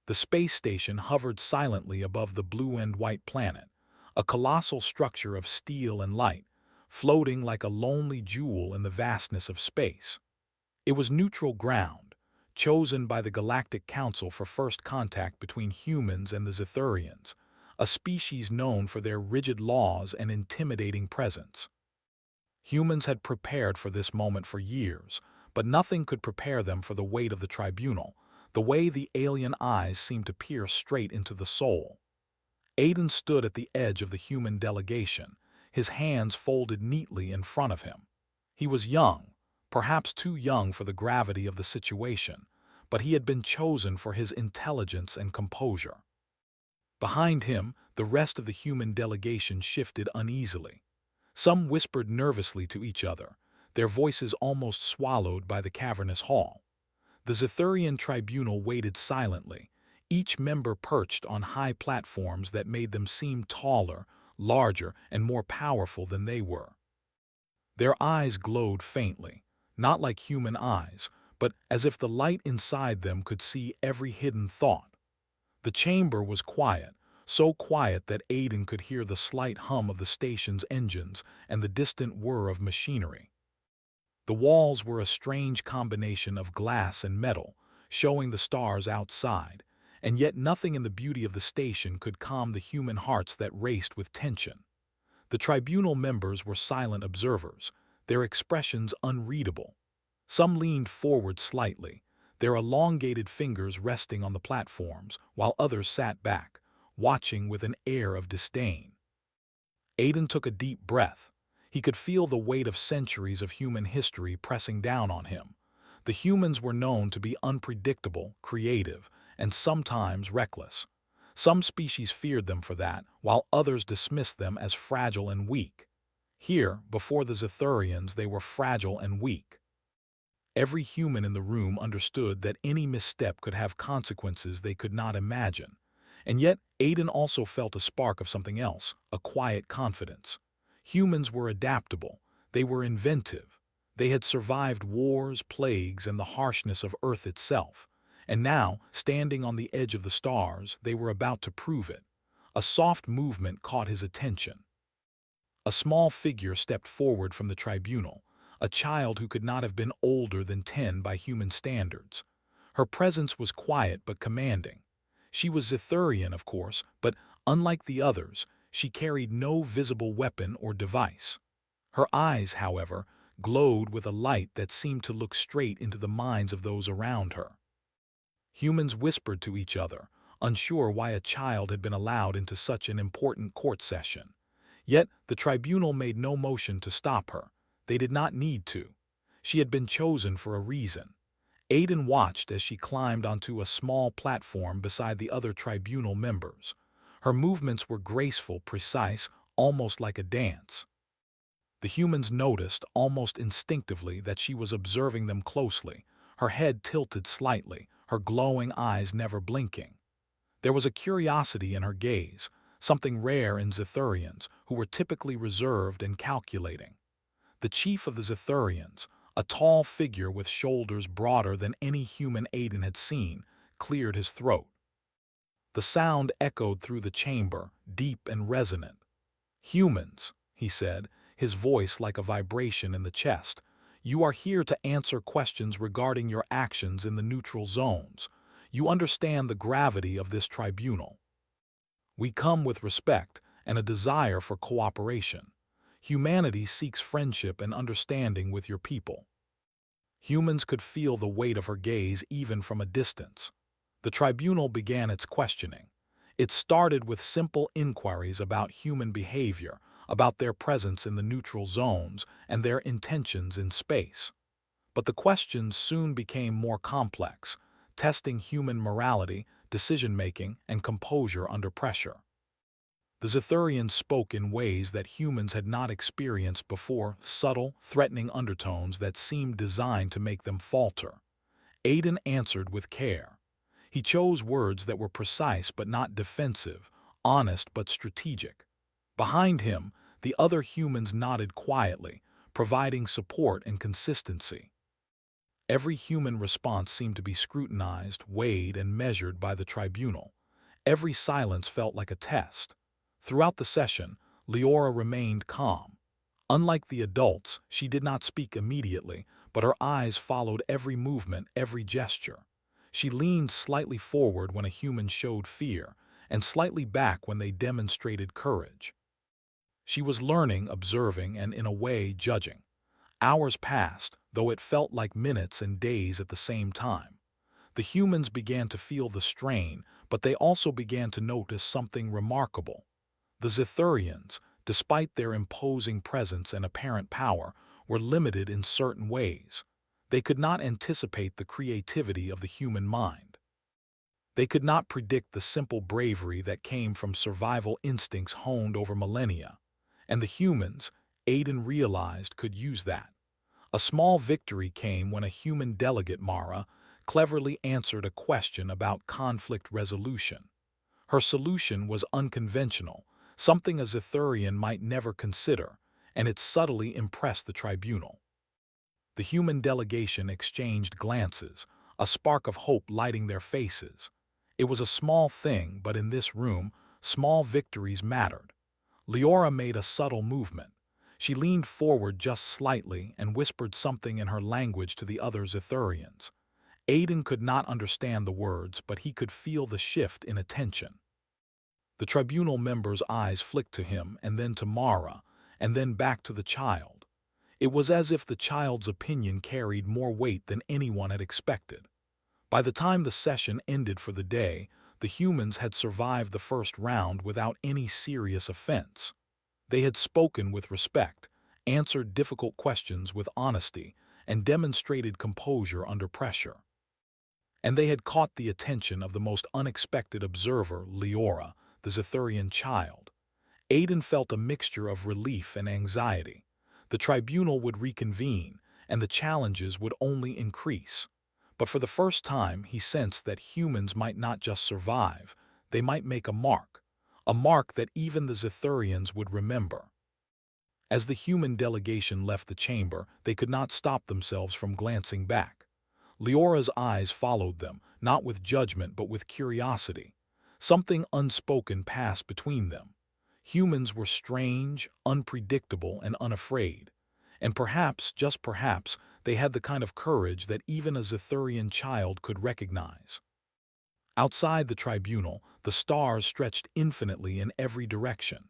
The space station hovered silently above the blue and white planet, a colossal structure of steel and light, floating like a lonely jewel in the vastness of space. It was neutral ground, chosen by the Galactic Council for first contact between humans and the Zethurians, a species known for their rigid laws and intimidating presence. Humans had prepared for this moment for years, but nothing could prepare them for the weight of the tribunal, the way the alien eyes seemed to peer straight into the soul. Aiden stood at the edge of the human delegation, his hands folded neatly in front of him. He was young, perhaps too young for the gravity of the situation, but he had been chosen for his intelligence and composure. Behind him, the rest of the human delegation shifted uneasily. Some whispered nervously to each other, their voices almost swallowed by the cavernous hall. The Zethurian tribunal waited silently, each member perched on high platforms that made them seem taller, larger, and more powerful than they were. Their eyes glowed faintly, not like human eyes, but as if the light inside them could see every hidden thought. The chamber was quiet, so quiet that Aiden could hear the slight hum of the station's engines and the distant whir of machinery. The walls were a strange combination of glass and metal, showing the stars outside, and yet nothing in the beauty of the station could calm the human hearts that raced with tension. The tribunal members were silent observers, their expressions unreadable. Some leaned forward slightly, their elongated fingers resting on the platforms, while others sat back, watching with an air of disdain. Aiden took a deep breath. He could feel the weight of centuries of human history pressing down on him. The humans were known to be unpredictable, creative, and sometimes reckless. Some species feared them for that, while others dismissed them as fragile and weak. Here, before the Zethurians, they were fragile and weak. Every human in the room understood that any misstep could have consequences they could not imagine. And yet, Aiden also felt a spark of something else, a quiet confidence. Humans were adaptable. They were inventive. They had survived wars, plagues, and the harshness of Earth itself. And now, standing on the edge of the stars, they were about to prove it. A soft movement caught his attention. A small figure stepped forward from the tribunal, a child who could not have been older than 10 by human standards. Her presence was quiet but commanding. She was Zethurian, of course, but unlike the others, she carried no visible weapon or device. Her eyes, however, glowed with a light that seemed to look straight into the minds of those around her. Humans whispered to each other, unsure why a child had been allowed into such an important court session. Yet the tribunal made no motion to stop her. They did not need to. She had been chosen for a reason. Aiden watched as she climbed onto a small platform beside the other tribunal members. Her movements were graceful, precise, almost like a dance. The humans noticed, almost instinctively, that she was observing them closely, her head tilted slightly, her glowing eyes never blinking. There was a curiosity in her gaze, something rare in Zethurians, who were typically reserved and calculating. The chief of the Zethurians, a tall figure with shoulders broader than any human Aiden had seen, cleared his throat. The sound echoed through the chamber, deep and resonant. "Humans," he said, his voice like a vibration in the chest, "you are here to answer questions regarding your actions in the neutral zones. You understand the gravity of this tribunal. We come with respect and a desire for cooperation. Humanity seeks friendship and understanding with your people." Humans could feel the weight of her gaze even from a distance. The tribunal began its questioning. It started with simple inquiries about human behavior, about their presence in the neutral zones, and their intentions in space. But the questions soon became more complex, testing human morality, decision-making, and composure under pressure. The Zethurians spoke in ways that humans had not experienced before, subtle, threatening undertones that seemed designed to make them falter. Aiden answered with care. He chose words that were precise but not defensive, honest but strategic. Behind him, the other humans nodded quietly, providing support and consistency. Every human response seemed to be scrutinized, weighed, and measured by the tribunal. Every silence felt like a test. Throughout the session, Leora remained calm. Unlike the adults, she did not speak immediately, but her eyes followed every movement, every gesture. She leaned slightly forward when a human showed fear, and slightly back when they demonstrated courage. She was learning, observing, and in a way judging. Hours passed, though it felt like minutes and days at the same time. The humans began to feel the strain, but they also began to notice something remarkable. The Zithurians, despite their imposing presence and apparent power, were limited in certain ways. They could not anticipate the creativity of the human mind. They could not predict the simple bravery that came from survival instincts honed over millennia. And the humans, Aiden realized, could use that. A small victory came when a human delegate, Mara, cleverly answered a question about conflict resolution. Her solution was unconventional, something a Zithurian might never consider, and it subtly impressed the tribunal. The human delegation exchanged glances, a spark of hope lighting their faces. It was a small thing, but in this room, small victories mattered. Leora made a subtle movement. She leaned forward just slightly and whispered something in her language to the other Zithurians. Aiden could not understand the words, but he could feel the shift in attention. The tribunal member's eyes flicked to him and then to Mara, and then back to the child. It was as if the child's opinion carried more weight than anyone had expected. By the time the session ended for the day, the humans had survived the first round without any serious offense. They had spoken with respect, answered difficult questions with honesty, and demonstrated composure under pressure. And they had caught the attention of the most unexpected observer, Leora, the Zithurian child. Aiden felt a mixture of relief and anxiety. The tribunal would reconvene, and the challenges would only increase. But for the first time, he sensed that humans might not just survive, they might make a mark that even the Zithurians would remember. As the human delegation left the chamber, they could not stop themselves from glancing back. Leora's eyes followed them, not with judgment but with curiosity. Something unspoken passed between them. Humans were strange, unpredictable, and unafraid. And perhaps, just perhaps, they had the kind of courage that even a Zithurian child could recognize. Outside the tribunal, the stars stretched infinitely in every direction.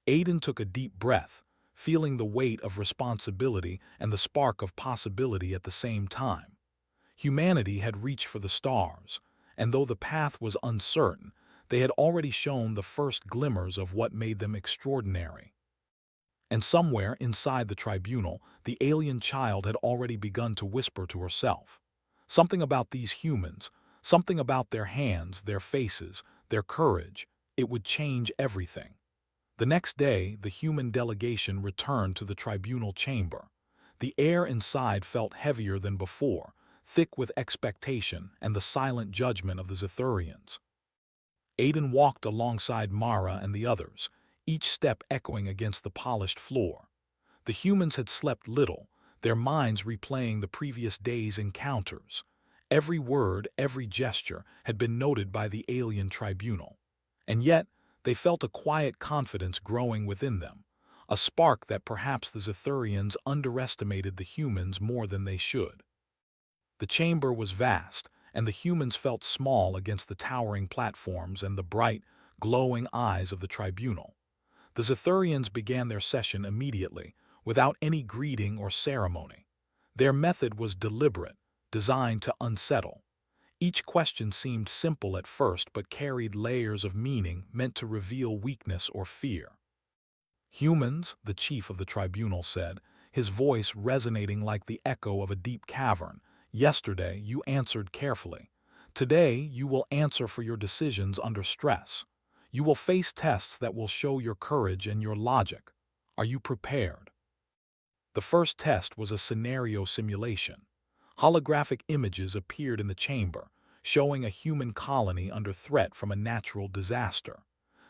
Aiden took a deep breath, feeling the weight of responsibility and the spark of possibility at the same time. Humanity had reached for the stars, and though the path was uncertain, they had already shown the first glimmers of what made them extraordinary. And somewhere inside the tribunal, the alien child had already begun to whisper to herself. Something about these humans, something about their hands, their faces, their courage, it would change everything. The next day, the human delegation returned to the tribunal chamber. The air inside felt heavier than before, thick with expectation and the silent judgment of the Zithurians. Aiden walked alongside Mara and the others, each step echoing against the polished floor. The humans had slept little, their minds replaying the previous day's encounters. Every word, every gesture had been noted by the alien tribunal. And yet, they felt a quiet confidence growing within them, a spark that perhaps the Zithurians underestimated the humans more than they should. The chamber was vast, and the humans felt small against the towering platforms and the bright, glowing eyes of the tribunal. The Zithurians began their session immediately, without any greeting or ceremony. Their method was deliberate, designed to unsettle. Each question seemed simple at first but carried layers of meaning meant to reveal weakness or fear. "Humans," the chief of the tribunal said, his voice resonating like the echo of a deep cavern, "yesterday you answered carefully. Today you will answer for your decisions under stress. You will face tests that will show your courage and your logic. Are you prepared?" The first test was a scenario simulation. Holographic images appeared in the chamber, showing a human colony under threat from a natural disaster.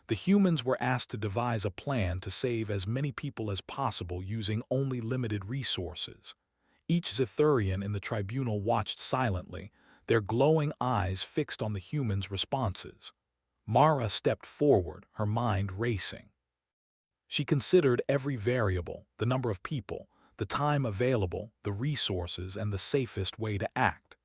The humans were asked to devise a plan to save as many people as possible using only limited resources. Each Zithurian in the tribunal watched silently, their glowing eyes fixed on the humans' responses. Mara stepped forward, her mind racing. She considered every variable, the number of people, the time available, the resources, and the safest way to act.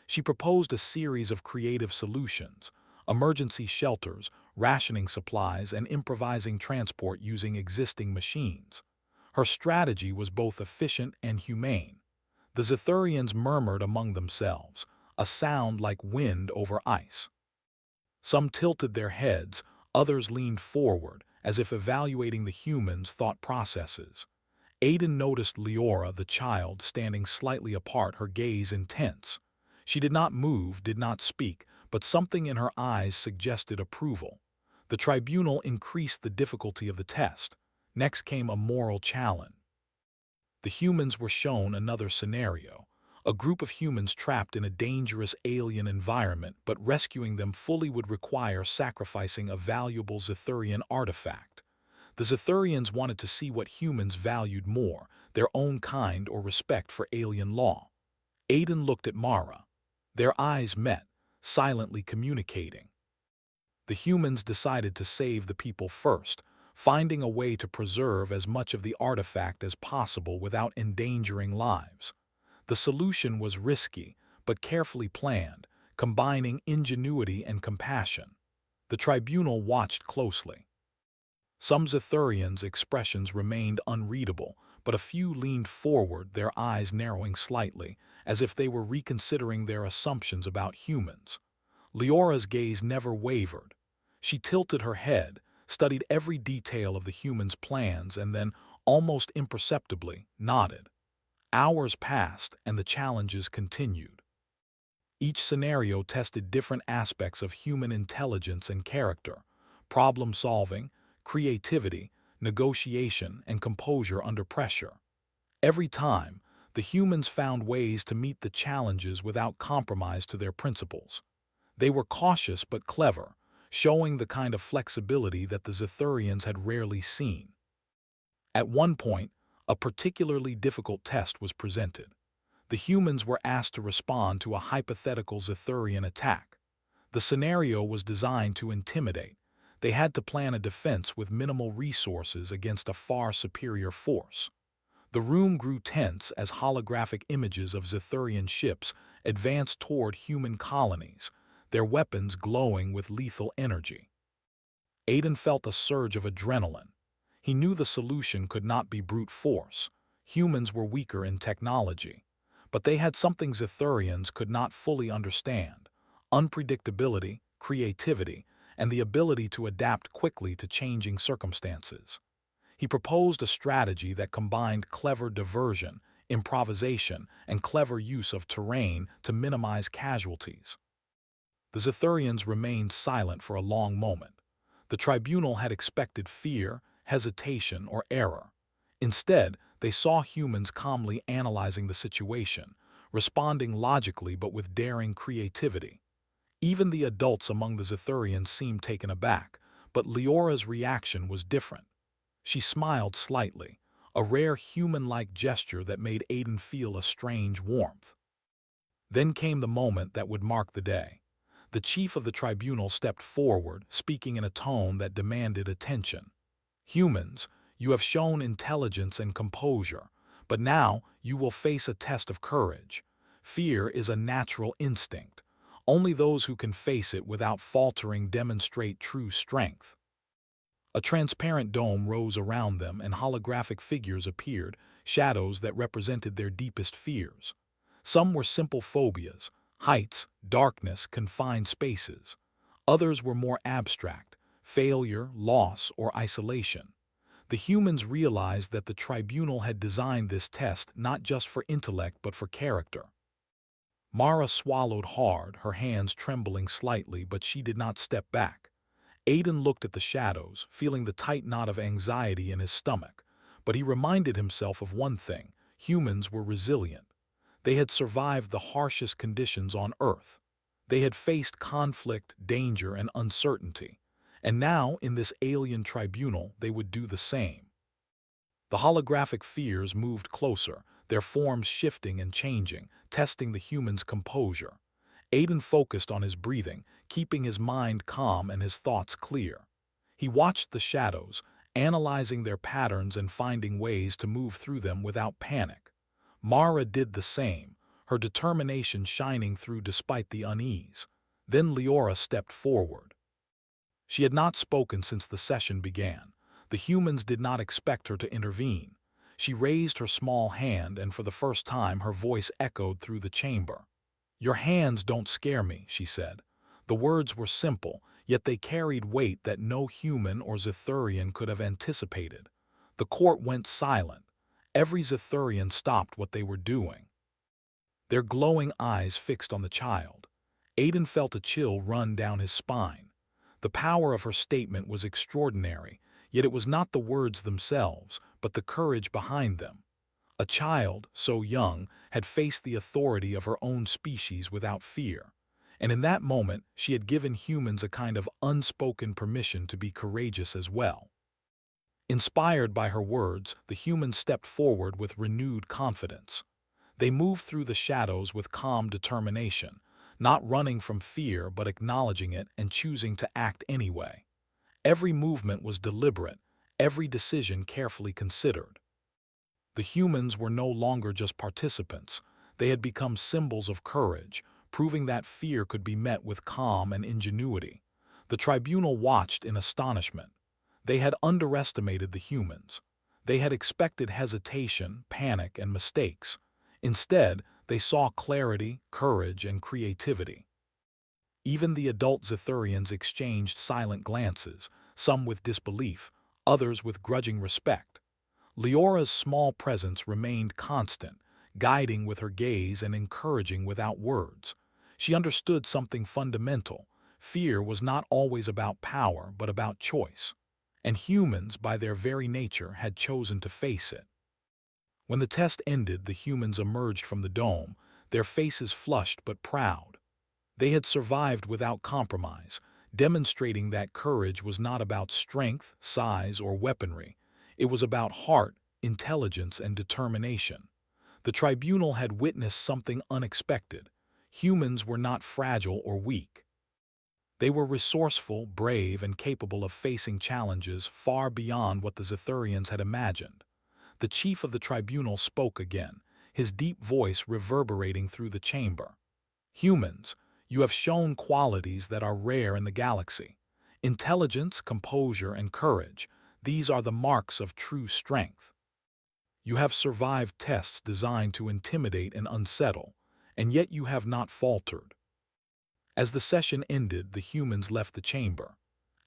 She proposed a series of creative solutions: emergency shelters, rationing supplies, and improvising transport using existing machines. Her strategy was both efficient and humane. The Zithurians murmured among themselves, a sound like wind over ice. Some tilted their heads, others leaned forward, as if evaluating the humans' thought processes. Aiden noticed Leora, the child, standing slightly apart, her gaze intense. She did not move, did not speak, but something in her eyes suggested approval. The tribunal increased the difficulty of the test. Next came a moral challenge. The humans were shown another scenario. A group of humans trapped in a dangerous alien environment, but rescuing them fully would require sacrificing a valuable Zithurian artifact. The Zithurians wanted to see what humans valued more, their own kind or respect for alien law. Aiden looked at Mara. Their eyes met, silently communicating. The humans decided to save the people first, finding a way to preserve as much of the artifact as possible without endangering lives. The solution was risky, but carefully planned, combining ingenuity and compassion. The tribunal watched closely. Some Zithurians' expressions remained unreadable, but a few leaned forward, their eyes narrowing slightly, as if they were reconsidering their assumptions about humans. Leora's gaze never wavered. She tilted her head, studied every detail of the humans' plans, and then, almost imperceptibly, nodded. Hours passed, and the challenges continued. Each scenario tested different aspects of human intelligence and character: problem-solving, creativity, negotiation, and composure under pressure. Every time, the humans found ways to meet the challenges without compromise to their principles. They were cautious but clever, showing the kind of flexibility that the Zithurians had rarely seen. At one point, a particularly difficult test was presented. The humans were asked to respond to a hypothetical Zithurian attack. The scenario was designed to intimidate. They had to plan a defense with minimal resources against a far superior force. The room grew tense as holographic images of Zithurian ships advanced toward human colonies, their weapons glowing with lethal energy. Aiden felt a surge of adrenaline. He knew the solution could not be brute force. Humans were weaker in technology. But they had something Zithurians could not fully understand: unpredictability, creativity, and the ability to adapt quickly to changing circumstances. He proposed a strategy that combined clever diversion, improvisation, and clever use of terrain to minimize casualties. The Zithurians remained silent for a long moment. The tribunal had expected fear, hesitation, or error. Instead, they saw humans calmly analyzing the situation, responding logically but with daring creativity. Even the adults among the Zithurians seemed taken aback, but Leora's reaction was different. She smiled slightly, a rare human-like gesture that made Aiden feel a strange warmth. Then came the moment that would mark the day. The chief of the tribunal stepped forward, speaking in a tone that demanded attention. "Humans, you have shown intelligence and composure, but now you will face a test of courage. Fear is a natural instinct. Only those who can face it without faltering demonstrate true strength." A transparent dome rose around them, and holographic figures appeared, shadows that represented their deepest fears. Some were simple phobias: heights, darkness, confined spaces. Others were more abstract: failure, loss, or isolation. The humans realized that the tribunal had designed this test not just for intellect but for character. Mara swallowed hard, her hands trembling slightly, but she did not step back. Aiden looked at the shadows, feeling the tight knot of anxiety in his stomach, but he reminded himself of one thing: humans were resilient. They had survived the harshest conditions on Earth. They had faced conflict, danger, and uncertainty, and now, in this alien tribunal, they would do the same. The holographic fears moved closer, their forms shifting and changing, testing the human's composure. Aiden focused on his breathing, keeping his mind calm and his thoughts clear. He watched the shadows, analyzing their patterns and finding ways to move through them without panic. Mara did the same, her determination shining through despite the unease. Then Leora stepped forward. She had not spoken since the session began. The humans did not expect her to intervene. She raised her small hand, and for the first time her voice echoed through the chamber. "Your hands don't scare me," she said. The words were simple, yet they carried weight that no human or Zithurian could have anticipated. The court went silent. Every Zithurian stopped what they were doing, their glowing eyes fixed on the child. Aiden felt a chill run down his spine. The power of her statement was extraordinary, yet it was not the words themselves, but the courage behind them. A child, so young, had faced the authority of her own species without fear, and in that moment she had given humans a kind of unspoken permission to be courageous as well. Inspired by her words, the humans stepped forward with renewed confidence. They moved through the shadows with calm determination, not running from fear but acknowledging it and choosing to act anyway. Every movement was deliberate, every decision carefully considered. The humans were no longer just participants. They had become symbols of courage, proving that fear could be met with calm and ingenuity. The tribunal watched in astonishment. They had underestimated the humans. They had expected hesitation, panic, and mistakes. Instead, they saw clarity, courage, and creativity. Even the adult Zithurians exchanged silent glances, some with disbelief, others with grudging respect. Leora's small presence remained constant, guiding with her gaze and encouraging without words. She understood something fundamental. Fear was not always about power, but about choice. And humans, by their very nature, had chosen to face it. When the test ended, the humans emerged from the dome, their faces flushed but proud. They had survived without compromise, demonstrating that courage was not about strength, size, or weaponry. It was about heart, intelligence, and determination. The tribunal had witnessed something unexpected. Humans were not fragile or weak. They were resourceful, brave, and capable of facing challenges far beyond what the Zithurians had imagined. The chief of the tribunal spoke again, his deep voice reverberating through the chamber. "Humans, you have shown qualities that are rare in the galaxy. Intelligence, composure, and courage, these are the marks of true strength. You have survived tests designed to intimidate and unsettle, and yet you have not faltered." As the session ended, the humans left the chamber.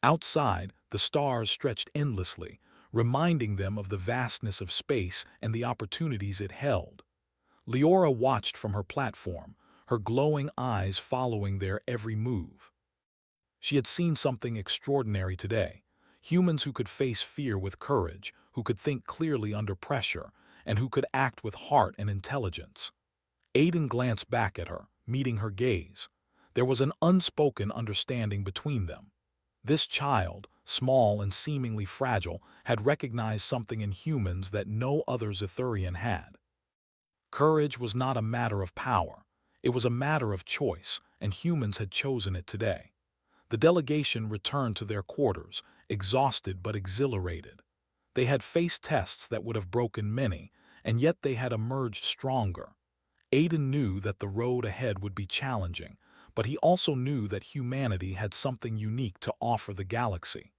Outside, the stars stretched endlessly, reminding them of the vastness of space and the opportunities it held. Leora watched from her platform, her glowing eyes following their every move. She had seen something extraordinary today. Humans who could face fear with courage, who could think clearly under pressure, and who could act with heart and intelligence. Aiden glanced back at her, meeting her gaze. There was an unspoken understanding between them. This child, small and seemingly fragile, had recognized something in humans that no other Zithurian had. Courage was not a matter of power. It was a matter of choice, and humans had chosen it today. The delegation returned to their quarters, exhausted but exhilarated. They had faced tests that would have broken many, and yet they had emerged stronger. Aiden knew that the road ahead would be challenging, but he also knew that humanity had something unique to offer the galaxy.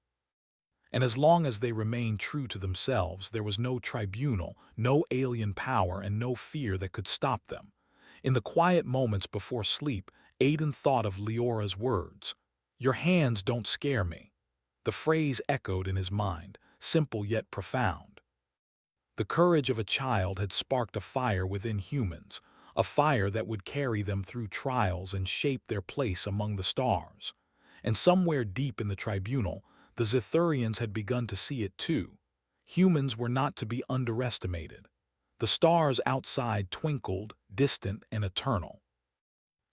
And as long as they remained true to themselves, there was no tribunal, no alien power, and no fear that could stop them. In the quiet moments before sleep, Aiden thought of Leora's words. "Your hands don't scare me." The phrase echoed in his mind, simple yet profound. The courage of a child had sparked a fire within humans, a fire that would carry them through trials and shape their place among the stars. And somewhere deep in the tribunal, the Zithurians had begun to see it too. Humans were not to be underestimated. The stars outside twinkled, distant and eternal.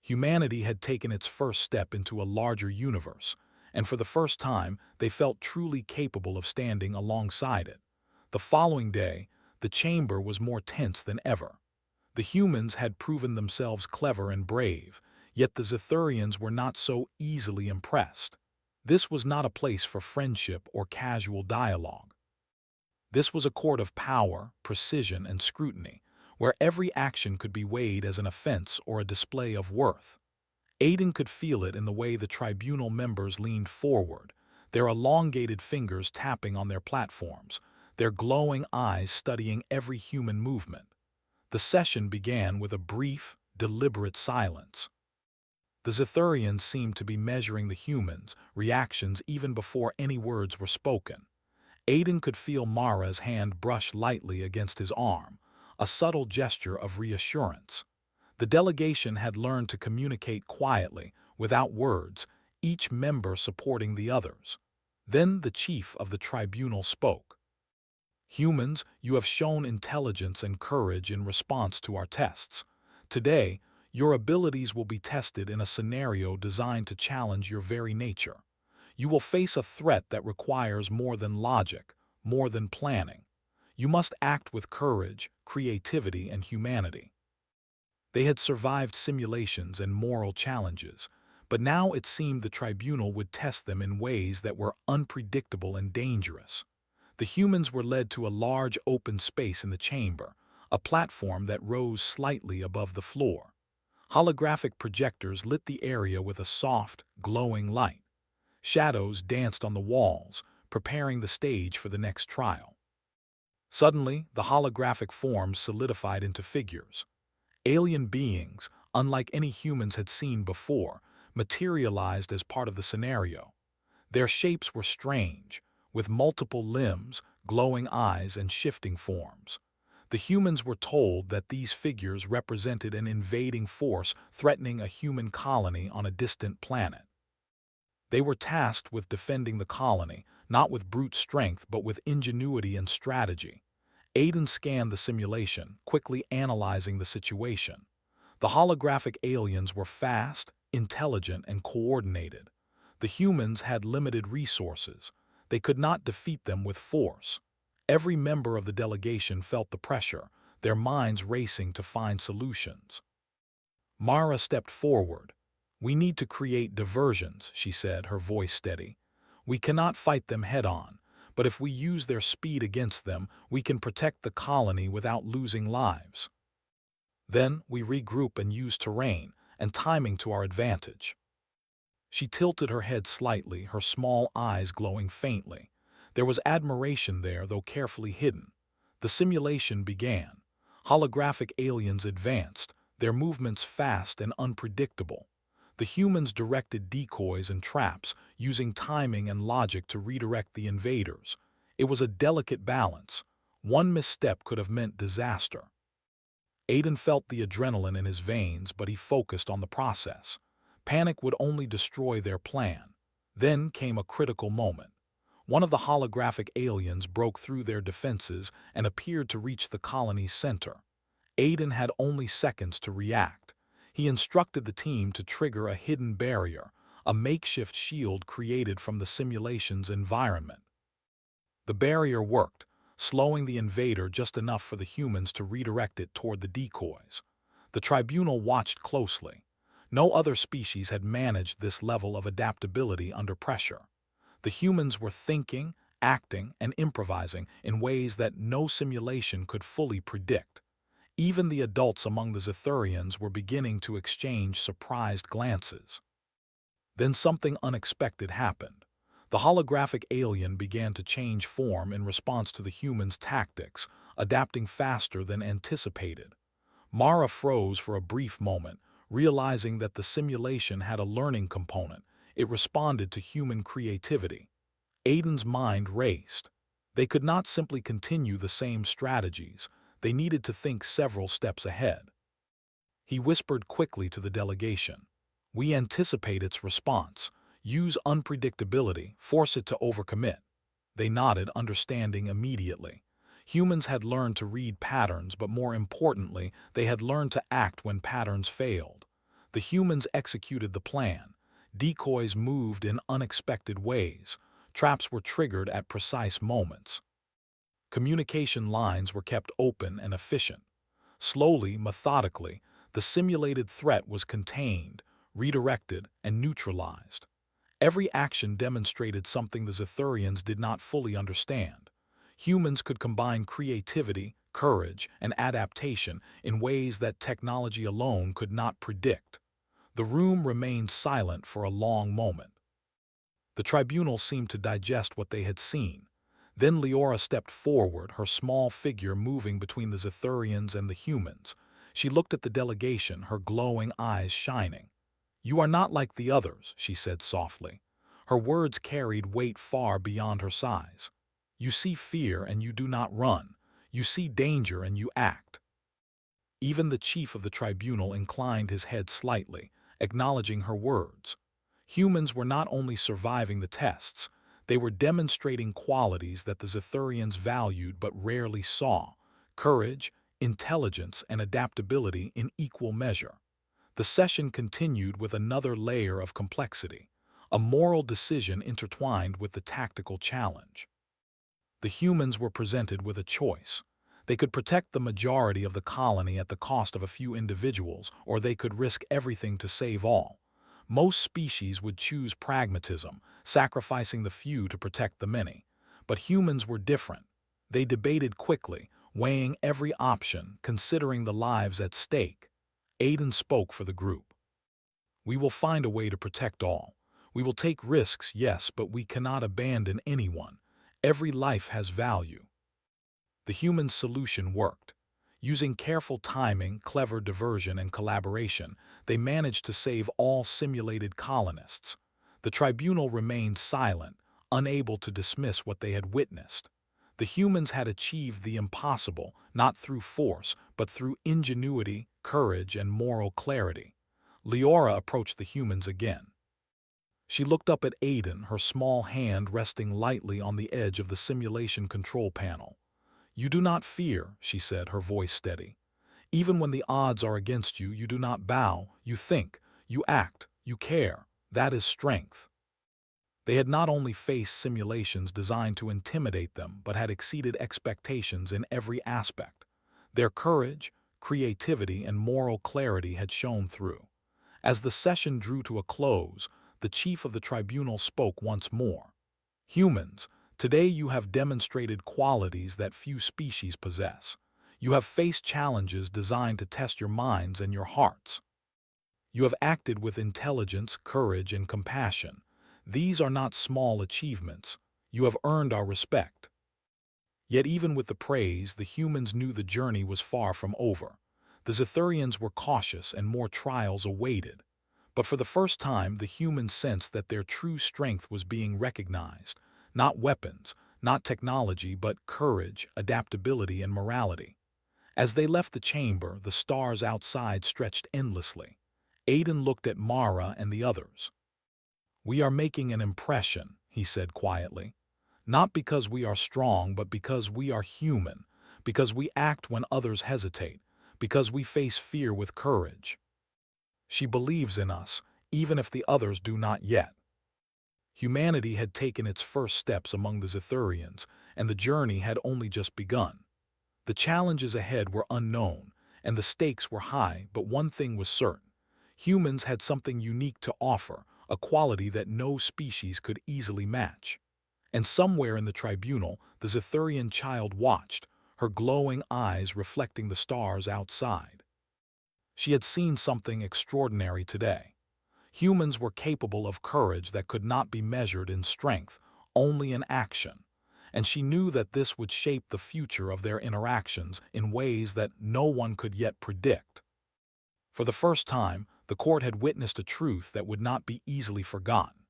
Humanity had taken its first step into a larger universe, and for the first time they felt truly capable of standing alongside it. The following day, the chamber was more tense than ever. The humans had proven themselves clever and brave, yet the Zethurians were not so easily impressed. This was not a place for friendship or casual dialogue. This was a court of power, precision, and scrutiny, where every action could be weighed as an offense or a display of worth. Aiden could feel it in the way the tribunal members leaned forward, their elongated fingers tapping on their platforms, their glowing eyes studying every human movement. The session began with a brief, deliberate silence. The Zethurians seemed to be measuring the humans' reactions even before any words were spoken. Aiden could feel Mara's hand brush lightly against his arm, a subtle gesture of reassurance. The delegation had learned to communicate quietly, without words, each member supporting the others. Then the chief of the tribunal spoke. "Humans, you have shown intelligence and courage in response to our tests. Today, your abilities will be tested in a scenario designed to challenge your very nature. You will face a threat that requires more than logic, more than planning. You must act with courage, creativity, and humanity." They had survived simulations and moral challenges, but now it seemed the tribunal would test them in ways that were unpredictable and dangerous. The humans were led to a large open space in the chamber, a platform that rose slightly above the floor. Holographic projectors lit the area with a soft, glowing light. Shadows danced on the walls, preparing the stage for the next trial. Suddenly, the holographic forms solidified into figures. Alien beings, unlike any humans had seen before, materialized as part of the scenario. Their shapes were strange, with multiple limbs, glowing eyes, and shifting forms. The humans were told that these figures represented an invading force threatening a human colony on a distant planet. They were tasked with defending the colony, not with brute strength but with ingenuity and strategy. Aiden scanned the simulation, quickly analyzing the situation. The holographic aliens were fast, intelligent, and coordinated. The humans had limited resources. They could not defeat them with force. Every member of the delegation felt the pressure, their minds racing to find solutions. Mara stepped forward. "We need to create diversions," she said, her voice steady. "We cannot fight them head-on, but if we use their speed against them, we can protect the colony without losing lives. Then we regroup and use terrain and timing to our advantage." She tilted her head slightly, her small eyes glowing faintly. There was admiration there, though carefully hidden. The simulation began. Holographic aliens advanced, their movements fast and unpredictable. The humans directed decoys and traps, using timing and logic to redirect the invaders. It was a delicate balance. One misstep could have meant disaster. Aiden felt the adrenaline in his veins, but he focused on the process. Panic would only destroy their plan. Then came a critical moment. One of the holographic aliens broke through their defenses and appeared to reach the colony's center. Aiden had only seconds to react. He instructed the team to trigger a hidden barrier, a makeshift shield created from the simulation's environment. The barrier worked, slowing the invader just enough for the humans to redirect it toward the decoys. The tribunal watched closely. No other species had managed this level of adaptability under pressure. The humans were thinking, acting, and improvising in ways that no simulation could fully predict. Even the adults among the Zethurians were beginning to exchange surprised glances. Then something unexpected happened. The holographic alien began to change form in response to the humans' tactics, adapting faster than anticipated. Mara froze for a brief moment, realizing that the simulation had a learning component. It responded to human creativity. Aiden's mind raced. They could not simply continue the same strategies. They needed to think several steps ahead. He whispered quickly to the delegation. "We anticipate its response. Use unpredictability, force it to overcommit." They nodded, understanding immediately. Humans had learned to read patterns, but more importantly, they had learned to act when patterns failed. The humans executed the plan. Decoys moved in unexpected ways. Traps were triggered at precise moments. Communication lines were kept open and efficient. Slowly, methodically, the simulated threat was contained, redirected, and neutralized. Every action demonstrated something the Zethurians did not fully understand. Humans could combine creativity, courage, and adaptation in ways that technology alone could not predict. The room remained silent for a long moment. The tribunal seemed to digest what they had seen. Then Leora stepped forward, her small figure moving between the Zethurians and the humans. She looked at the delegation, her glowing eyes shining. "You are not like the others," she said softly. Her words carried weight far beyond her size. "You see fear and you do not run. You see danger and you act." Even the chief of the tribunal inclined his head slightly, acknowledging her words. Humans were not only surviving the tests, they were demonstrating qualities that the Zethurians valued but rarely saw: courage, intelligence, and adaptability in equal measure. The session continued with another layer of complexity, a moral decision intertwined with the tactical challenge. The humans were presented with a choice. They could protect the majority of the colony at the cost of a few individuals, or they could risk everything to save all. Most species would choose pragmatism, sacrificing the few to protect the many. But humans were different. They debated quickly, weighing every option, considering the lives at stake. Aiden spoke for the group. "We will find a way to protect all. We will take risks, yes, but we cannot abandon anyone. Every life has value." The human solution worked. Using careful timing, clever diversion, and collaboration, they managed to save all simulated colonists. The tribunal remained silent, unable to dismiss what they had witnessed. The humans had achieved the impossible, not through force, but through ingenuity, courage, and moral clarity. Leora approached the humans again. She looked up at Aiden, her small hand resting lightly on the edge of the simulation control panel. "You do not fear," she said, her voice steady. "Even when the odds are against you, you do not bow. You think, you act, you care. That is strength." They had not only faced simulations designed to intimidate them, but had exceeded expectations in every aspect. Their courage, creativity, and moral clarity had shown through. As the session drew to a close, the chief of the tribunal spoke once more. "Humans, today you have demonstrated qualities that few species possess. You have faced challenges designed to test your minds and your hearts. You have acted with intelligence, courage, and compassion. These are not small achievements. You have earned our respect." Yet even with the praise, the humans knew the journey was far from over. The Zethurians were cautious and more trials awaited. But for the first time, the humans sensed that their true strength was being recognized. Not weapons, not technology, but courage, adaptability, and morality. As they left the chamber, the stars outside stretched endlessly. Aiden looked at Mara and the others. "We are making an impression," he said quietly. "Not because we are strong, but because we are human, because we act when others hesitate, because we face fear with courage. She believes in us, even if the others do not yet." Humanity had taken its first steps among the Zethurians, and the journey had only just begun. The challenges ahead were unknown, and the stakes were high, but one thing was certain. Humans had something unique to offer, a quality that no species could easily match. And somewhere in the tribunal, the Zethurian child watched, her glowing eyes reflecting the stars outside. She had seen something extraordinary today. Humans were capable of courage that could not be measured in strength, only in action. And she knew that this would shape the future of their interactions in ways that no one could yet predict. For the first time, the court had witnessed a truth that would not be easily forgotten.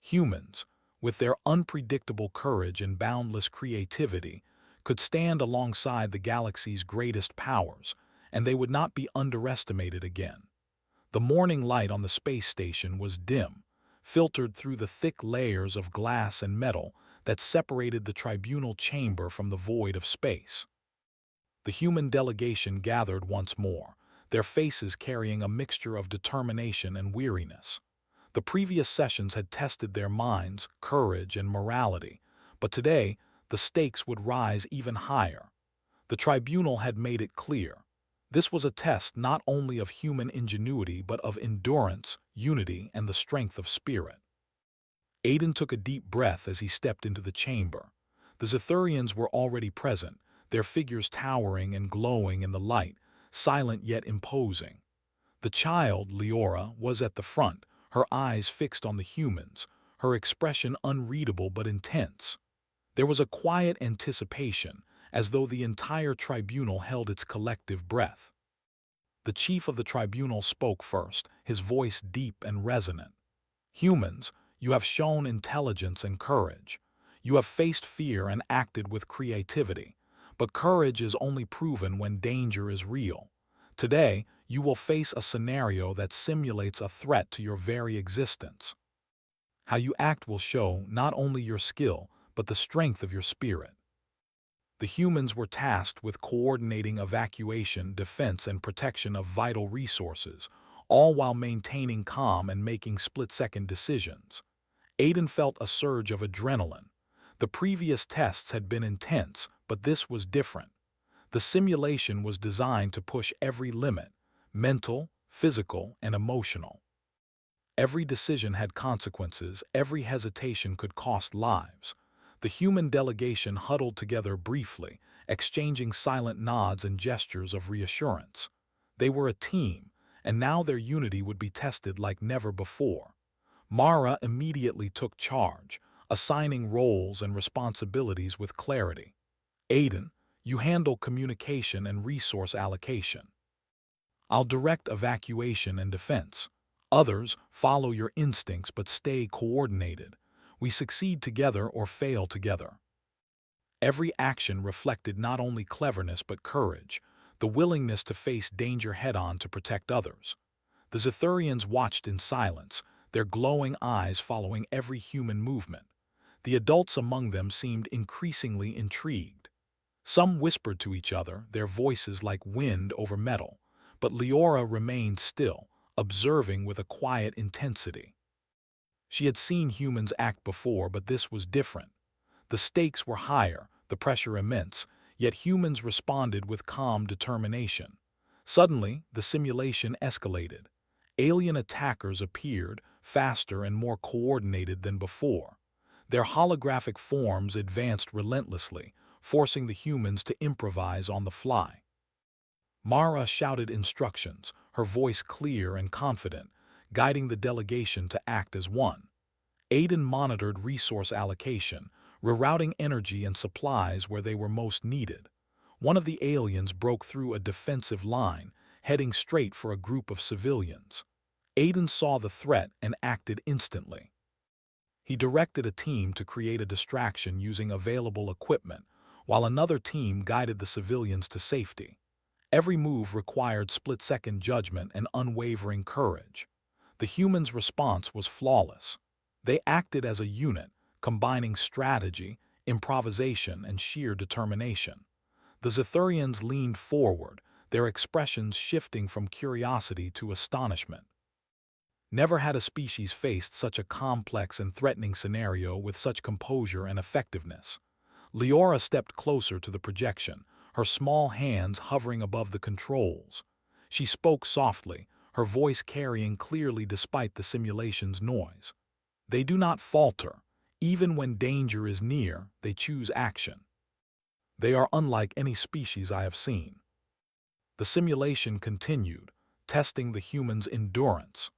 Humans, with their unpredictable courage and boundless creativity, could stand alongside the galaxy's greatest powers, and they would not be underestimated again. The morning light on the space station was dim, filtered through the thick layers of glass and metal that separated the tribunal chamber from the void of space. The human delegation gathered once more, their faces carrying a mixture of determination and weariness. The previous sessions had tested their minds, courage, and morality, but today the stakes would rise even higher. The tribunal had made it clear. This was a test not only of human ingenuity but of endurance, unity, and the strength of spirit. Aiden took a deep breath as he stepped into the chamber. The Zithurians were already present, their figures towering and glowing in the light, silent yet imposing. The child, Leora, was at the front, her eyes fixed on the humans, her expression unreadable but intense. There was a quiet anticipation, as though the entire tribunal held its collective breath. The chief of the tribunal spoke first, his voice deep and resonant. "Humans, you have shown intelligence and courage. You have faced fear and acted with creativity. But courage is only proven when danger is real. Today, you will face a scenario that simulates a threat to your very existence. How you act will show not only your skill, but the strength of your spirit." The humans were tasked with coordinating evacuation, defense, and protection of vital resources, all while maintaining calm and making split-second decisions. Aiden felt a surge of adrenaline. The previous tests had been intense, but this was different. The simulation was designed to push every limit, mental, physical, and emotional. Every decision had consequences, every hesitation could cost lives. The human delegation huddled together briefly, exchanging silent nods and gestures of reassurance. They were a team, and now their unity would be tested like never before. Mara immediately took charge, assigning roles and responsibilities with clarity. "Aiden, you handle communication and resource allocation. I'll direct evacuation and defense. Others, follow your instincts but stay coordinated. We succeed together or fail together." Every action reflected not only cleverness but courage, the willingness to face danger head-on to protect others. The Zithurians watched in silence, their glowing eyes following every human movement. The adults among them seemed increasingly intrigued. Some whispered to each other, their voices like wind over metal, but Leora remained still, observing with a quiet intensity. She had seen humans act before, but this was different. The stakes were higher, the pressure immense, yet humans responded with calm determination. Suddenly, the simulation escalated. Alien attackers appeared, faster and more coordinated than before. Their holographic forms advanced relentlessly, forcing the humans to improvise on the fly. Mara shouted instructions, her voice clear and confident, guiding the delegation to act as one. Aiden monitored resource allocation, rerouting energy and supplies where they were most needed. One of the aliens broke through a defensive line, heading straight for a group of civilians. Aiden saw the threat and acted instantly. He directed a team to create a distraction using available equipment, while another team guided the civilians to safety. Every move required split-second judgment and unwavering courage. The humans' response was flawless. They acted as a unit, combining strategy, improvisation, and sheer determination. The Zithurians leaned forward, their expressions shifting from curiosity to astonishment. Never had a species faced such a complex and threatening scenario with such composure and effectiveness. Leora stepped closer to the projection, her small hands hovering above the controls. She spoke softly, her voice carrying clearly despite the simulation's noise. "They do not falter. Even when danger is near, they choose action. They are unlike any species I have seen." The simulation continued, testing the humans' endurance.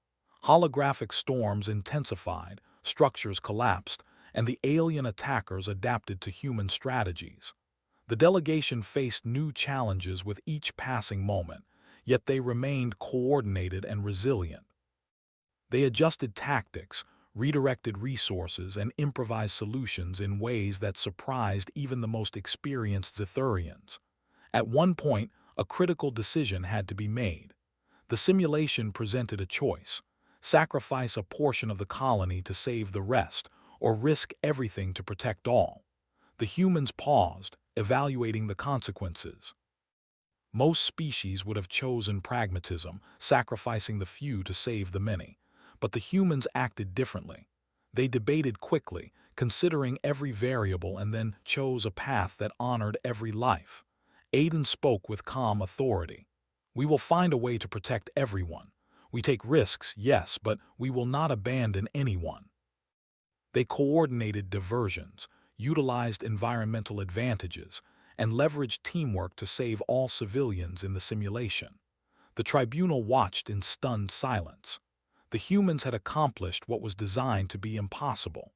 Holographic storms intensified, structures collapsed, and the alien attackers adapted to human strategies. The delegation faced new challenges with each passing moment, yet they remained coordinated and resilient. They adjusted tactics, redirected resources, and improvised solutions in ways that surprised even the most experienced Zithurians. At one point, a critical decision had to be made. The simulation presented a choice: sacrifice a portion of the colony to save the rest, or risk everything to protect all. The humans paused, evaluating the consequences. Most species would have chosen pragmatism, sacrificing the few to save the many. But the humans acted differently. They debated quickly, considering every variable, and then chose a path that honored every life. Aiden spoke with calm authority. We will find a way to protect everyone. We take risks, yes, but we will not abandon anyone. They coordinated diversions, utilized environmental advantages, and leveraged teamwork to save all civilians in the simulation. The tribunal watched in stunned silence. The humans had accomplished what was designed to be impossible.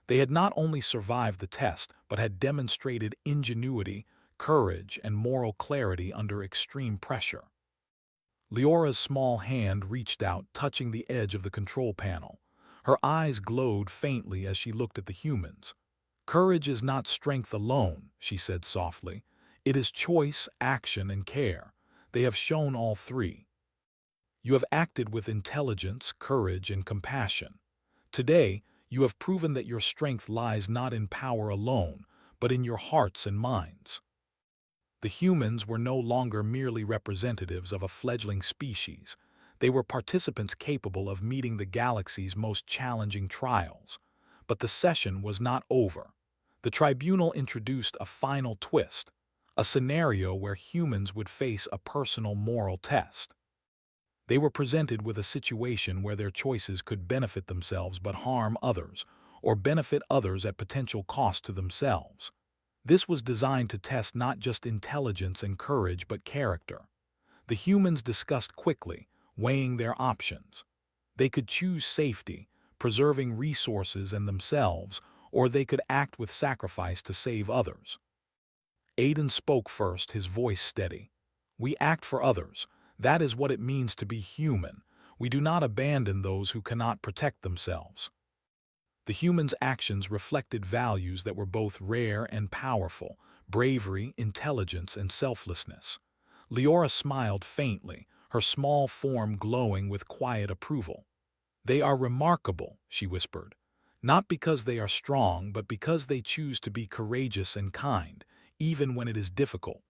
They had not only survived the test, but had demonstrated ingenuity, courage, and moral clarity under extreme pressure. Leora's small hand reached out, touching the edge of the control panel. Her eyes glowed faintly as she looked at the humans. "Courage is not strength alone," she said softly. "It is choice, action, and care. They have shown all three. You have acted with intelligence, courage, and compassion. Today, you have proven that your strength lies not in power alone, but in your hearts and minds." The humans were no longer merely representatives of a fledgling species. They were participants capable of meeting the galaxy's most challenging trials. But the session was not over. The tribunal introduced a final twist, a scenario where humans would face a personal moral test. They were presented with a situation where their choices could benefit themselves but harm others, or benefit others at potential cost to themselves. This was designed to test not just intelligence and courage but character. The humans discussed quickly, weighing their options. They could choose safety, preserving resources and themselves, or they could act with sacrifice to save others. Aiden spoke first, his voice steady. "We act for others. That is what it means to be human. We do not abandon those who cannot protect themselves." The humans' actions reflected values that were both rare and powerful: bravery, intelligence, and selflessness. Leora smiled faintly, her small form glowing with quiet approval. "They are remarkable," she whispered. "Not because they are strong, but because they choose to be courageous and kind, even when it is difficult.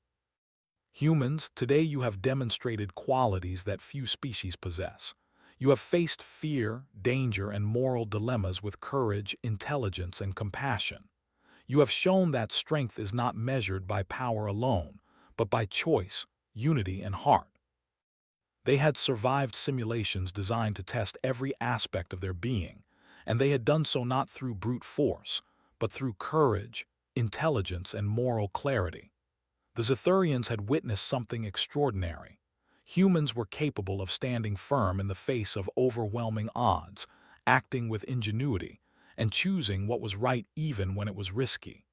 Humans, today you have demonstrated qualities that few species possess. You have faced fear, danger, and moral dilemmas with courage, intelligence, and compassion. You have shown that strength is not measured by power alone, but by choice, unity, and heart." They had survived simulations designed to test every aspect of their being, and they had done so not through brute force, but through courage, intelligence, and moral clarity. The Zethurians had witnessed something extraordinary. Humans were capable of standing firm in the face of overwhelming odds, acting with ingenuity, and choosing what was right even when it was risky.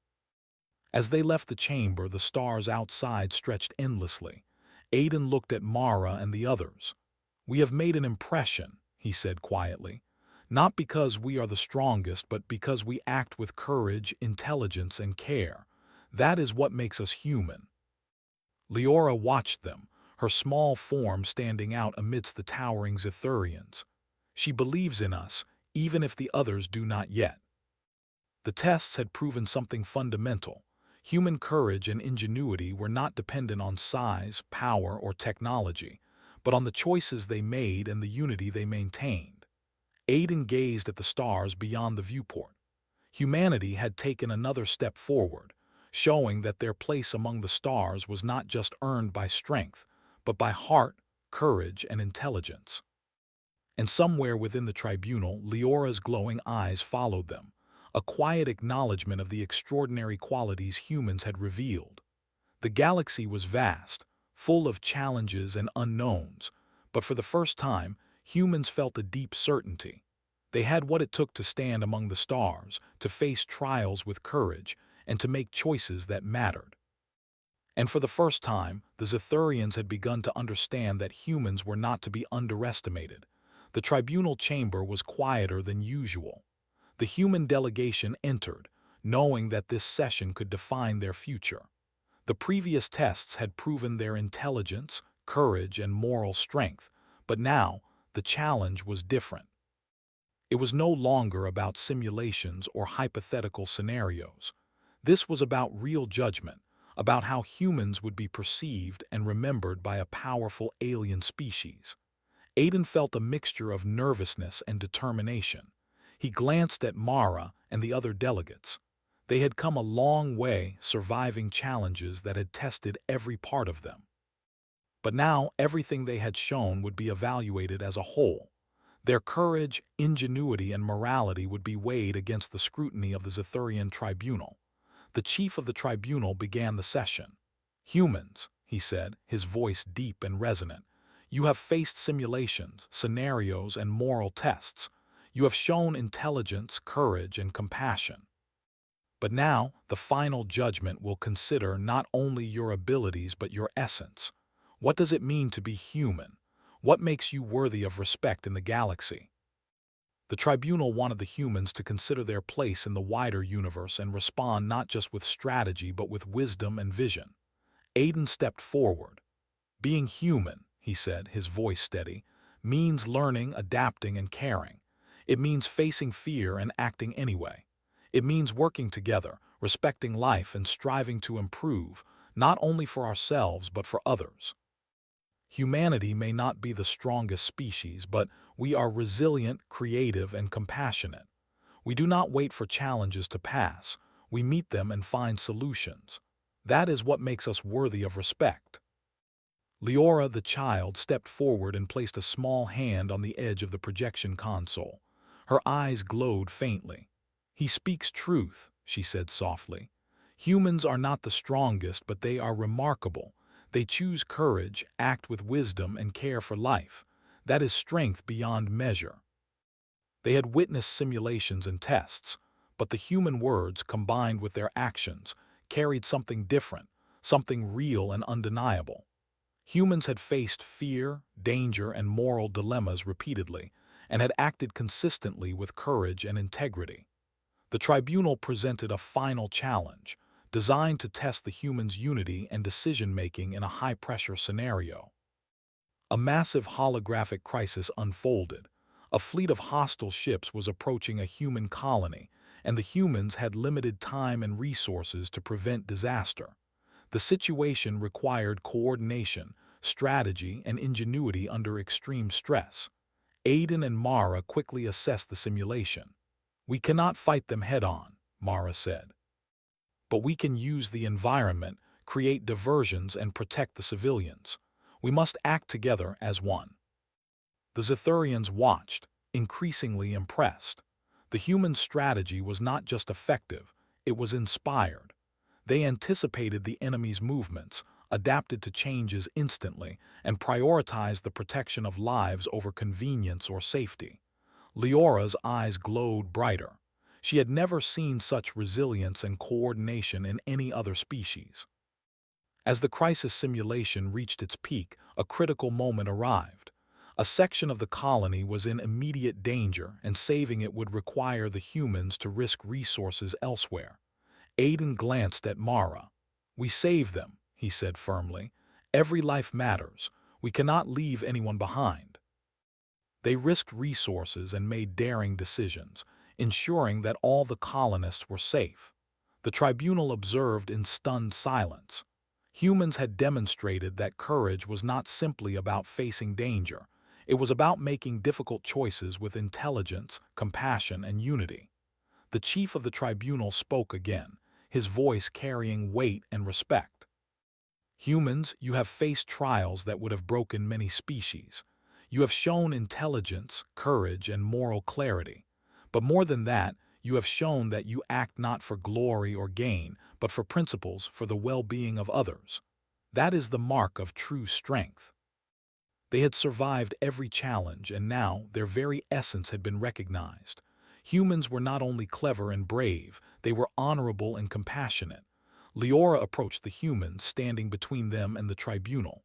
As they left the chamber, the stars outside stretched endlessly. Aiden looked at Mara and the others. "We have made an impression," he said quietly. "Not because we are the strongest, but because we act with courage, intelligence, and care. That is what makes us human." Leora watched them, her small form standing out amidst the towering Zethurians. "She believes in us, even if the others do not yet." The tests had proven something fundamental. Human courage and ingenuity were not dependent on size, power, or technology, but on the choices they made and the unity they maintained. Aiden gazed at the stars beyond the viewport. Humanity had taken another step forward, showing that their place among the stars was not just earned by strength, but by heart, courage, and intelligence. And somewhere within the tribunal, Leora's glowing eyes followed them, a quiet acknowledgement of the extraordinary qualities humans had revealed. The galaxy was vast, full of challenges and unknowns, but for the first time, humans felt a deep certainty. They had what it took to stand among the stars, to face trials with courage, and to make choices that mattered. And for the first time, the Zethurians had begun to understand that humans were not to be underestimated. The tribunal chamber was quieter than usual. The human delegation entered, knowing that this session could define their future. The previous tests had proven their intelligence, courage, and moral strength, but now the challenge was different. It was no longer about simulations or hypothetical scenarios. This was about real judgment, about how humans would be perceived and remembered by a powerful alien species. Aiden felt a mixture of nervousness and determination. He glanced at Mara and the other delegates. They had come a long way, surviving challenges that had tested every part of them. But now everything they had shown would be evaluated as a whole. Their courage, ingenuity, and morality would be weighed against the scrutiny of the Zethurian tribunal. The chief of the tribunal began the session. "Humans," he said, his voice deep and resonant, "you have faced simulations, scenarios, and moral tests. You have shown intelligence, courage, and compassion. But now, the final judgment will consider not only your abilities but your essence. What does it mean to be human? What makes you worthy of respect in the galaxy?" The tribunal wanted the humans to consider their place in the wider universe and respond not just with strategy but with wisdom and vision. Aiden stepped forward. "Being human," he said, his voice steady, "means learning, adapting, and caring. It means facing fear and acting anyway. It means working together, respecting life, and striving to improve, not only for ourselves but for others. Humanity may not be the strongest species, but we are resilient, creative, and compassionate. We do not wait for challenges to pass. We meet them and find solutions. That is what makes us worthy of respect." Leora, the child, stepped forward and placed a small hand on the edge of the projection console. Her eyes glowed faintly. "He speaks truth," she said softly. "Humans are not the strongest, but they are remarkable. They choose courage, act with wisdom, and care for life. That is strength beyond measure." They had witnessed simulations and tests, but the human words, combined with their actions, carried something different, something real and undeniable. Humans had faced fear, danger, and moral dilemmas repeatedly, and had acted consistently with courage and integrity. The tribunal presented a final challenge, designed to test the humans' unity and decision-making in a high-pressure scenario. A massive holographic crisis unfolded. A fleet of hostile ships was approaching a human colony, and the humans had limited time and resources to prevent disaster. The situation required coordination, strategy, and ingenuity under extreme stress. Aiden and Mara quickly assessed the simulation. "We cannot fight them head-on," Mara said. "But we can use the environment, create diversions, and protect the civilians. We must act together as one." The Zethurians watched, increasingly impressed. The human strategy was not just effective, it was inspired. They anticipated the enemy's movements, adapted to changes instantly, and prioritized the protection of lives over convenience or safety. Leora's eyes glowed brighter. She had never seen such resilience and coordination in any other species. As the crisis simulation reached its peak, a critical moment arrived. A section of the colony was in immediate danger, and saving it would require the humans to risk resources elsewhere. Aiden glanced at Mara. "We save them," he said firmly. "Every life matters. We cannot leave anyone behind." They risked resources and made daring decisions, ensuring that all the colonists were safe. The tribunal observed in stunned silence. Humans had demonstrated that courage was not simply about facing danger. It was about making difficult choices with intelligence, compassion, and unity. The chief of the tribunal spoke again, his voice carrying weight and respect. "Humans, you have faced trials that would have broken many species. You have shown intelligence, courage, and moral clarity. But more than that, you have shown that you act not for glory or gain, but for principles, for the well-being of others. That is the mark of true strength." They had survived every challenge, and now their very essence had been recognized. Humans were not only clever and brave, they were honorable and compassionate. Leora approached the humans, standing between them and the tribunal.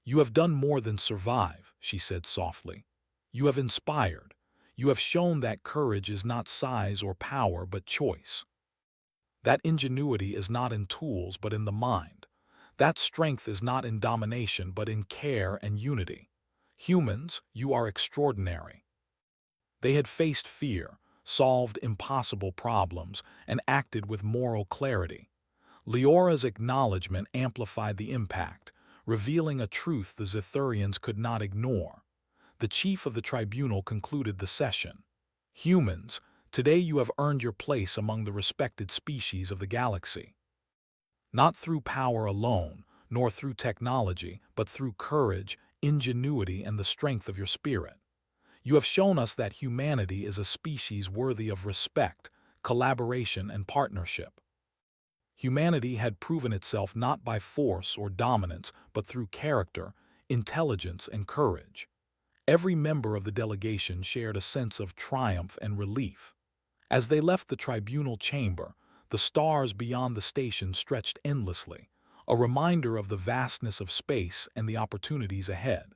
"You have done more than survive," she said softly. "You have inspired. You have shown that courage is not size or power, but choice. That ingenuity is not in tools, but in the mind. That strength is not in domination, but in care and unity. Humans, you are extraordinary." They had faced fear, solved impossible problems, and acted with moral clarity. Leora's acknowledgement amplified the impact, revealing a truth the Zethurians could not ignore. The chief of the tribunal concluded the session. "Humans, today you have earned your place among the respected species of the galaxy. Not through power alone, nor through technology, but through courage, ingenuity, and the strength of your spirit. You have shown us that humanity is a species worthy of respect, collaboration, and partnership. Humanity had proven itself not by force or dominance, but through character, intelligence, and courage. Every member of the delegation shared a sense of triumph and relief. As they left the tribunal chamber, the stars beyond the station stretched endlessly, a reminder of the vastness of space and the opportunities ahead.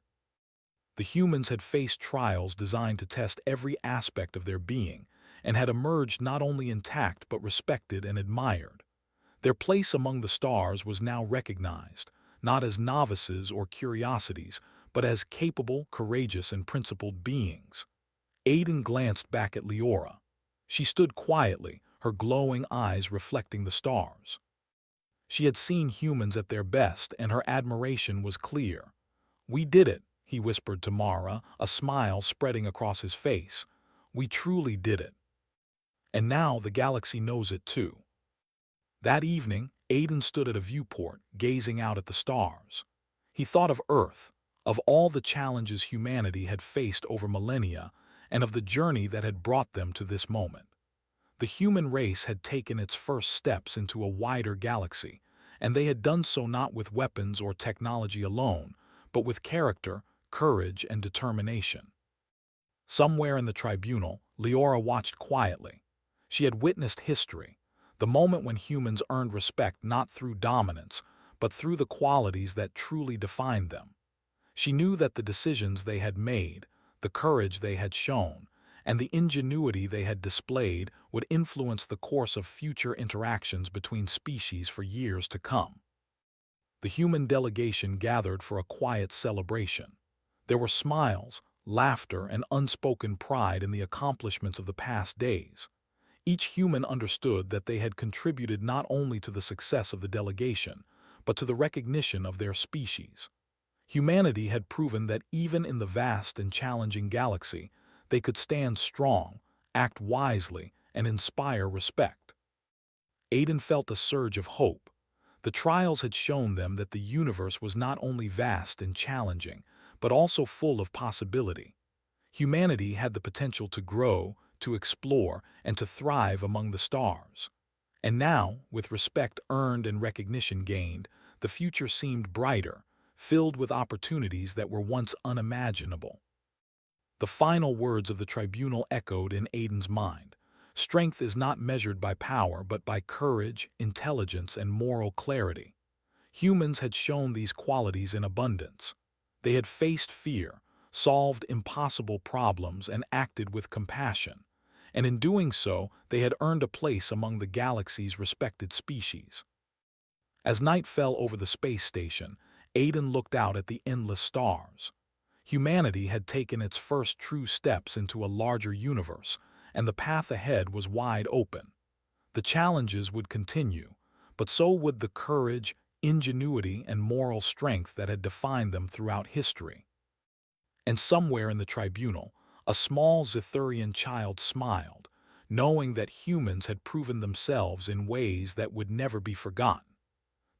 The humans had faced trials designed to test every aspect of their being, and had emerged not only intact but respected and admired. Their place among the stars was now recognized, not as novices or curiosities, but as capable, courageous, and principled beings. Aiden glanced back at Leora. She stood quietly, her glowing eyes reflecting the stars. She had seen humans at their best, and her admiration was clear. "We did it," he whispered to Mara, a smile spreading across his face. "We truly did it. And now the galaxy knows it too." That evening, Aiden stood at a viewport, gazing out at the stars. He thought of Earth, of all the challenges humanity had faced over millennia, and of the journey that had brought them to this moment. The human race had taken its first steps into a wider galaxy, and they had done so not with weapons or technology alone, but with character, courage, and determination. Somewhere in the tribunal, Leora watched quietly. She had witnessed history, the moment when humans earned respect not through dominance, but through the qualities that truly defined them. She knew that the decisions they had made, the courage they had shown, and the ingenuity they had displayed would influence the course of future interactions between species for years to come. The human delegation gathered for a quiet celebration. There were smiles, laughter, and unspoken pride in the accomplishments of the past days. Each human understood that they had contributed not only to the success of the delegation, but to the recognition of their species. Humanity had proven that even in the vast and challenging galaxy, they could stand strong, act wisely, and inspire respect. Aiden felt a surge of hope. The trials had shown them that the universe was not only vast and challenging, but also full of possibility. Humanity had the potential to grow, to explore, and to thrive among the stars. And now, with respect earned and recognition gained, the future seemed brighter, filled with opportunities that were once unimaginable. The final words of the tribunal echoed in Aiden's mind. Strength is not measured by power, but by courage, intelligence, and moral clarity. Humans had shown these qualities in abundance. They had faced fear, solved impossible problems, and acted with compassion. And in doing so, they had earned a place among the galaxy's respected species. As night fell over the space station, Aiden looked out at the endless stars. Humanity had taken its first true steps into a larger universe, and the path ahead was wide open. The challenges would continue, but so would the courage, ingenuity, and moral strength that had defined them throughout history. And somewhere in the tribunal, a small Zithurian child smiled, knowing that humans had proven themselves in ways that would never be forgotten.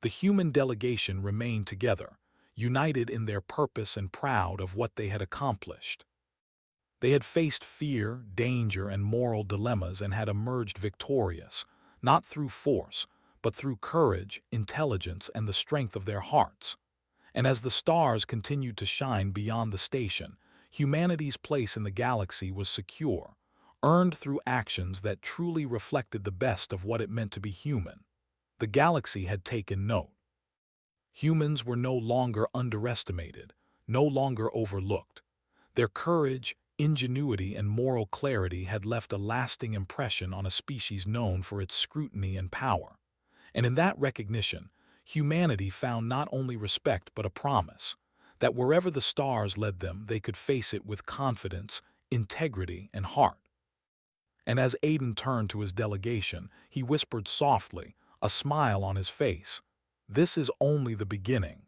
The human delegation remained together, united in their purpose and proud of what they had accomplished. They had faced fear, danger, and moral dilemmas and had emerged victorious, not through force, but through courage, intelligence, and the strength of their hearts. And as the stars continued to shine beyond the station, humanity's place in the galaxy was secure, earned through actions that truly reflected the best of what it meant to be human. The galaxy had taken note. Humans were no longer underestimated, no longer overlooked. Their courage, ingenuity, and moral clarity had left a lasting impression on a species known for its scrutiny and power. And in that recognition, humanity found not only respect but a promise, that wherever the stars led them, they could face it with confidence, integrity, and heart. And as Aiden turned to his delegation, he whispered softly, a smile on his face, "This is only the beginning.